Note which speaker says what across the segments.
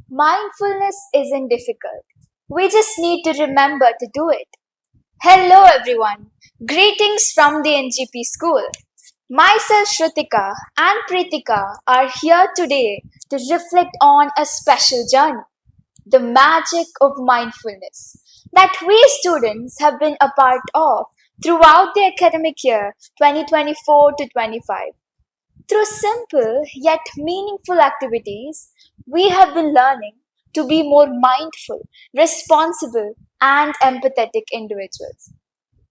Speaker 1: Mindfulness isn't difficult. We just need to remember to do it. Hello, everyone. Greetings from the NGP school. Myself, Shruthika and Preetthika are here today to reflect on a special journey, the magic of mindfulness, that we students have been a part of throughout the academic year 2024 to 25. Through simple yet meaningful activities, we have been learning to be more mindful, responsible, and empathetic individuals.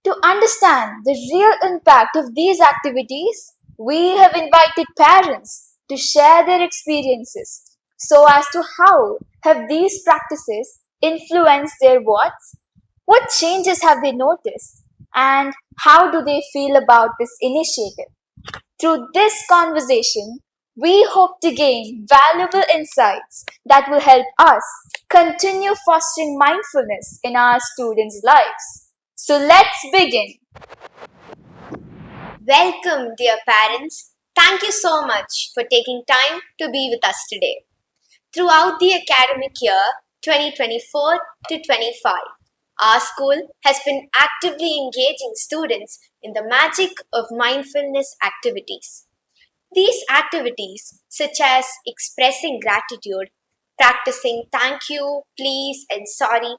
Speaker 1: To understand the real impact of these activities, we have invited parents to share their experiences so as to how have these practices influenced their what changes have they noticed, and how do they feel about this initiative. Through this conversation, we hope to gain valuable insights that will help us continue fostering mindfulness in our students' lives. So let's begin.
Speaker 2: Welcome, dear parents. Thank you so much for taking time to be with us today. Throughout the academic year 2024 to 25, our school has been actively engaging students in the magic of mindfulness activities. These activities, such as expressing gratitude, practicing thank you, please, and sorry,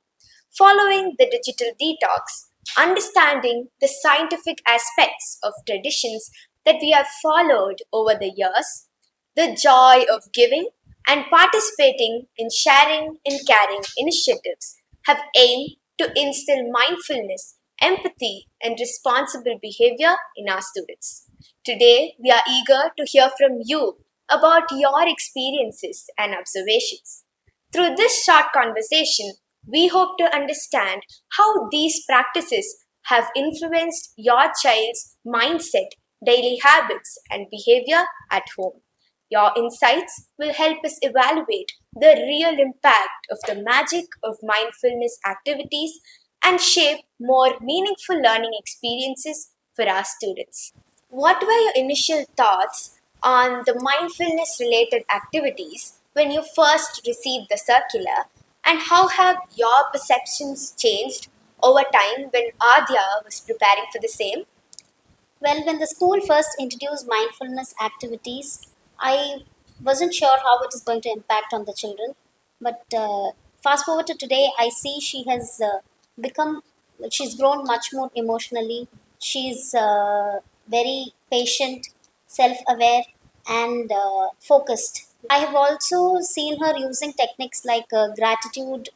Speaker 2: following the digital detox, understanding the scientific aspects of traditions that we have followed over the years, the joy of giving, and participating in sharing and caring initiatives have aimed to instill mindfulness, empathy, and responsible behavior in our students. Today, we are eager to hear from you about your experiences and observations. Through this short conversation, we hope to understand how these practices have influenced your child's mindset, daily habits, and behavior at home. Your insights will help us evaluate the real impact of the magic of mindfulness activities and shape more meaningful learning experiences for our students. What were your initial thoughts on the mindfulness related activities when you first received the circular, and how have your perceptions changed over time when Adya was preparing for the same?
Speaker 3: Well, when the school first introduced mindfulness activities, I wasn't sure how it is going to impact on the children. But fast forward to today, I see she has become, she's grown much more emotionally. She's very patient, self aware, and focused. I have also seen her using techniques like gratitude,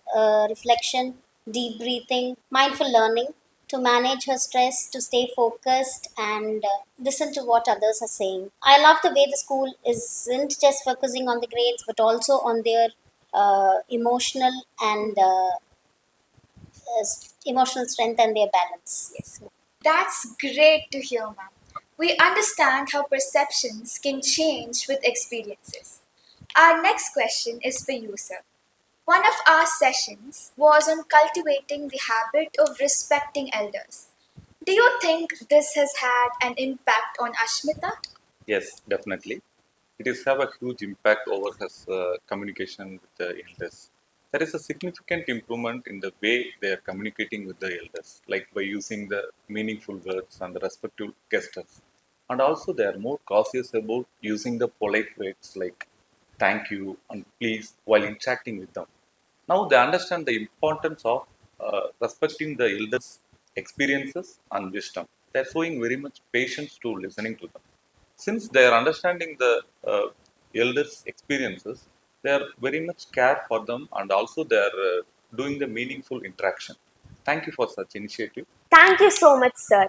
Speaker 3: reflection, deep breathing, mindful learning to manage her stress, to stay focused, and listen to what others are saying. I love the way the school isn't just focusing on the grades but also on their emotional and emotional strength and their balance.
Speaker 1: Yes, that's great to hear, ma'am. We understand how perceptions can change with experiences. Our next question is for you, sir. One of our sessions was on cultivating the habit of respecting elders. Do you think this has had an impact on Ashmita?
Speaker 4: Yes, definitely. It is have a huge impact over his communication with the elders. There is a significant improvement in the way they are communicating with the elders, like by using the meaningful words and the respectful gestures. And also, they are more cautious about using the polite words like thank you and please while interacting with them. Now they understand the importance of respecting the elders' experiences and wisdom. They are showing very much patience to listening to them. Since they are understanding the elders' experiences, they are very much care for them, and also they are doing the meaningful interaction. Thank you for such initiative.
Speaker 2: Thank you so much, sir.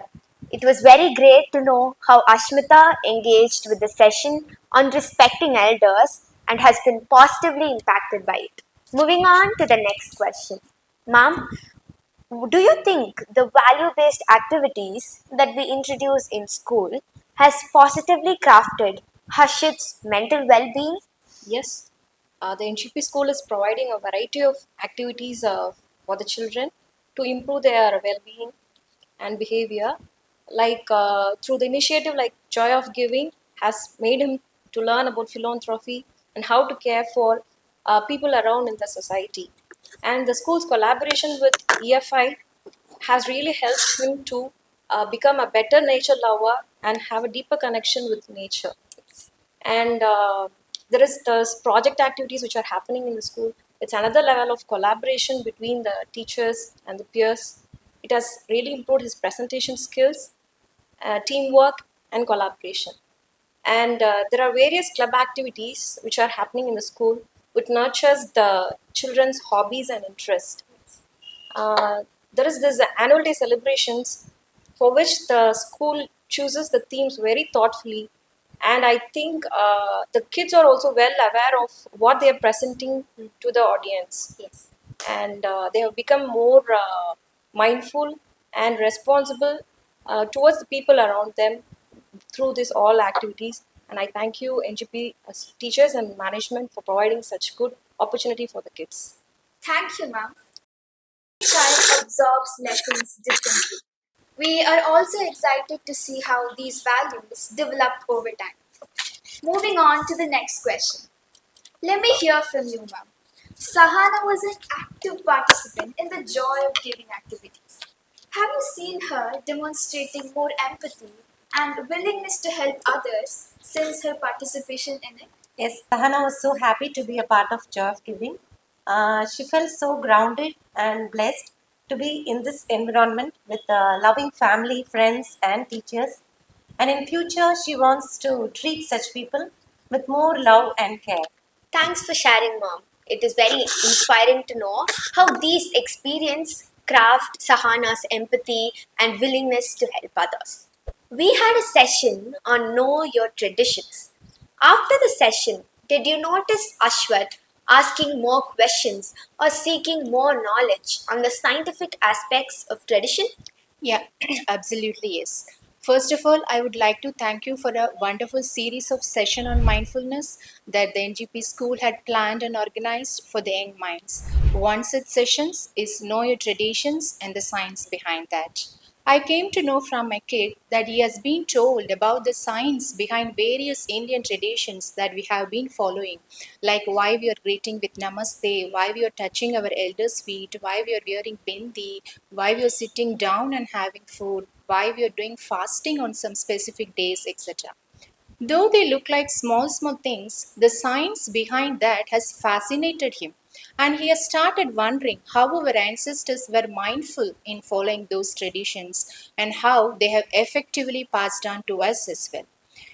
Speaker 2: It was very great to know how Ashmita engaged with the session on respecting elders and has been positively impacted by it. Moving on to the next question. Ma'am, do you think the value based activities that we introduce in school has positively crafted Harshit's mental well being?
Speaker 5: Yes, the NGP school is providing a variety of activities for the children to improve their well-being and behavior, like through the initiative like Joy of Giving has made him to learn about philanthropy and how to care for people around in the society. And the school's collaboration with EFI has really helped him to become a better nature lover and have a deeper connection with nature. And there is the project activities which are happening in the school. It's another level of collaboration between the teachers and the peers. It has really improved his presentation skills, teamwork, and collaboration. And there are various club activities which are happening in the school which nurtures the children's hobbies and interests. uh, there is this annual day celebrations for which the school chooses the themes very thoughtfully, and I think the kids are also well aware of what they are presenting to the audience.
Speaker 3: Yes.
Speaker 5: And they have become more mindful and responsible towards the people around them through this all activities. And I thank you, NGP teachers and management, for providing such good opportunity for the kids.
Speaker 1: Thank you, ma'am. Each child absorbs lessons differently. We are also excited to see how these values develop over time. Moving on to the next question. Let me hear from you, ma'am. Sahana was an active participant in the joy of giving activities. Have you seen her demonstrating more empathy and willingness to help others since her participation in it?
Speaker 6: Yes, Sahana was so happy to be a part of Joy of Giving. She felt so grounded and blessed to be in this environment with loving family, friends, and teachers. And in future, she wants to treat such people with more love and care.
Speaker 2: Thanks for sharing, Mom. It is very inspiring to know how these experiences craft Sahana's empathy and willingness to help others. We had a session on Know Your Traditions. After the session, did you notice Ashwat asking more questions or seeking more knowledge on the scientific aspects of tradition?
Speaker 7: Yeah, absolutely yes. First of all, I would like to thank you for a wonderful series of session on mindfulness that the NGP school had planned and organized for the young minds. One such sessions is Know Your Traditions and the science behind that. I came to know from my kid that he has been told about the science behind various Indian traditions that we have been following, like why we are greeting with namaste, why we are touching our elders' feet, why we are wearing bindi, why we are sitting down and having food, why we are doing fasting on some specific days, etc. Though they look like small things, the science behind that has fascinated him, and he has started wondering how our ancestors were mindful in following those traditions and how they have effectively passed on to us as well.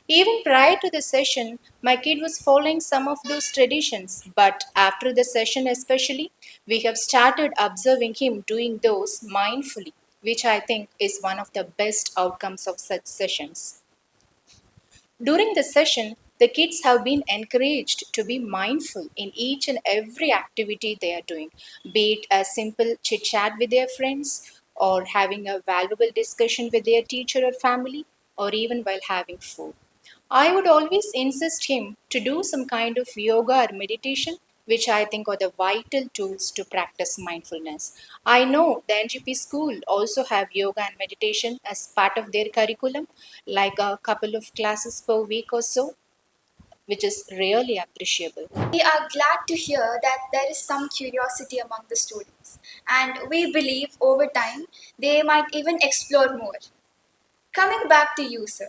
Speaker 7: Even prior to the session, my kid was following some of those traditions, but after the session, especially, we have started observing him doing those mindfully, which I think is one of the best outcomes of such sessions. During the session, the kids have been encouraged to be mindful in each and every activity they are doing, be it a simple chit chat with their friends, or having a valuable discussion with their teacher or family, or even while having food. I would always insist him to do some kind of yoga or meditation, which I think are the vital tools to practice mindfulness. I know the NGP school also have yoga and meditation as part of their curriculum, like a couple of classes per week or so, which is really appreciable.
Speaker 1: We are glad to hear that there is some curiosity among the students, and we believe over time they might even explore more. Coming back to you, sir,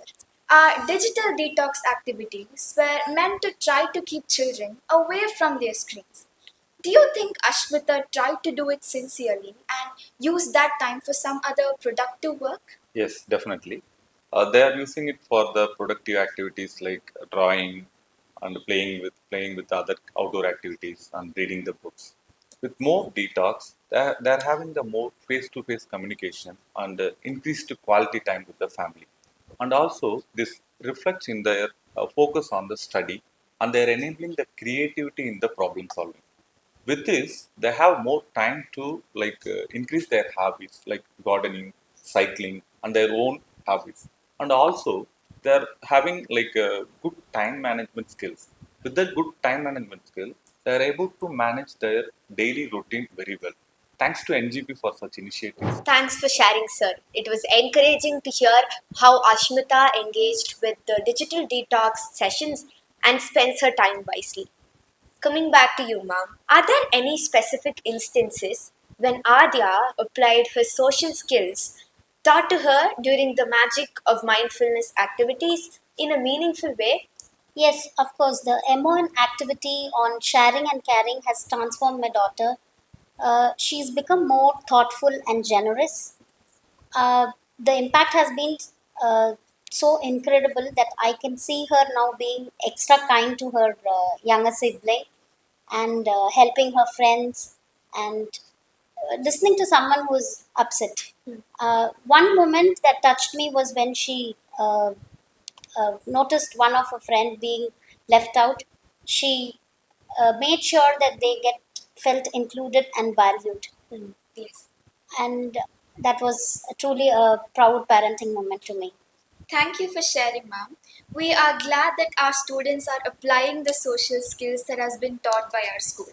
Speaker 1: our digital detox activities were meant to try to keep children away from their screens. Do you think Ashmita tried to do it sincerely and use that time for some other productive work?
Speaker 4: Yes, definitely. They are using it for the productive activities like drawing and playing with other outdoor activities and reading the books. With more detox, they're having the more face-to-face communication and increased quality time with the family. And also, this reflects in their focus on the study, and they're enabling the creativity in the problem solving. With this, they have more time to increase their hobbies like gardening, cycling, and their own hobbies. And also, they're having good time management skills. With the good time management skill, they are able to manage their daily routine very well. Thanks to NGP for such initiatives.
Speaker 2: Thanks for sharing, sir. It was encouraging to hear how Ashmita engaged with the digital detox sessions and spends her time wisely. Coming back to you, ma'am, are there any specific instances when Adya applied her social skills taught to her during the Magic of Mindfulness activities in a meaningful way?
Speaker 3: Yes, of course, the MON activity on sharing and caring has transformed my daughter. She's become more thoughtful and generous. The impact has been uh, so incredible that I can see her now being extra kind to her younger sibling and helping her friends and listening to someone who's upset. One moment that touched me was when she noticed one of her friend being left out. She made sure that they get felt included and valued,
Speaker 2: Yes.
Speaker 3: and that was truly a proud parenting moment to me.
Speaker 1: Thank you for sharing, ma'am. We are glad that our students are applying the social skills that has been taught by our school.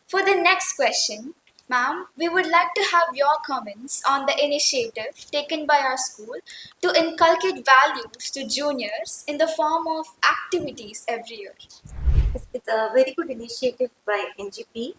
Speaker 1: For the next question, ma'am, we would like to have your comments on the initiative taken by our school to inculcate values to juniors in the form of activities every year.
Speaker 6: It's a very good initiative by NGP.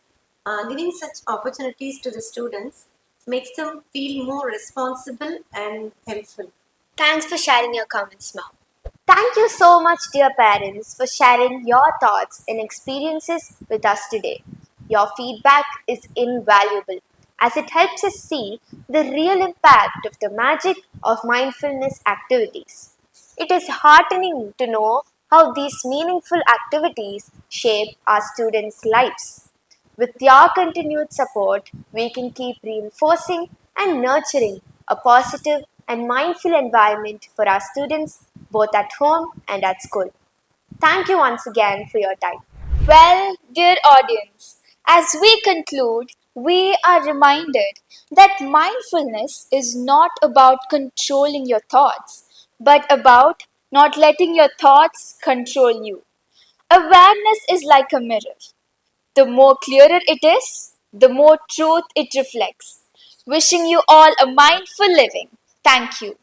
Speaker 6: Giving such opportunities to the students makes them feel more responsible and helpful.
Speaker 2: Thanks for sharing your comments, ma'am. Thank you so much, dear parents, for sharing your thoughts and experiences with us today. Your feedback is invaluable as it helps us see the real impact of the magic of mindfulness activities. It is heartening to know how these meaningful activities shape our students' lives. With your continued support, we can keep reinforcing and nurturing a positive and mindful environment for our students both at home and at school. Thank you once again for your time.
Speaker 1: Well, dear audience, as we conclude, we are reminded that mindfulness is not about controlling your thoughts, but about not letting your thoughts control you. Awareness is like a mirror. The more clearer it is, the more truth it reflects. Wishing you all a mindful living. Thank you.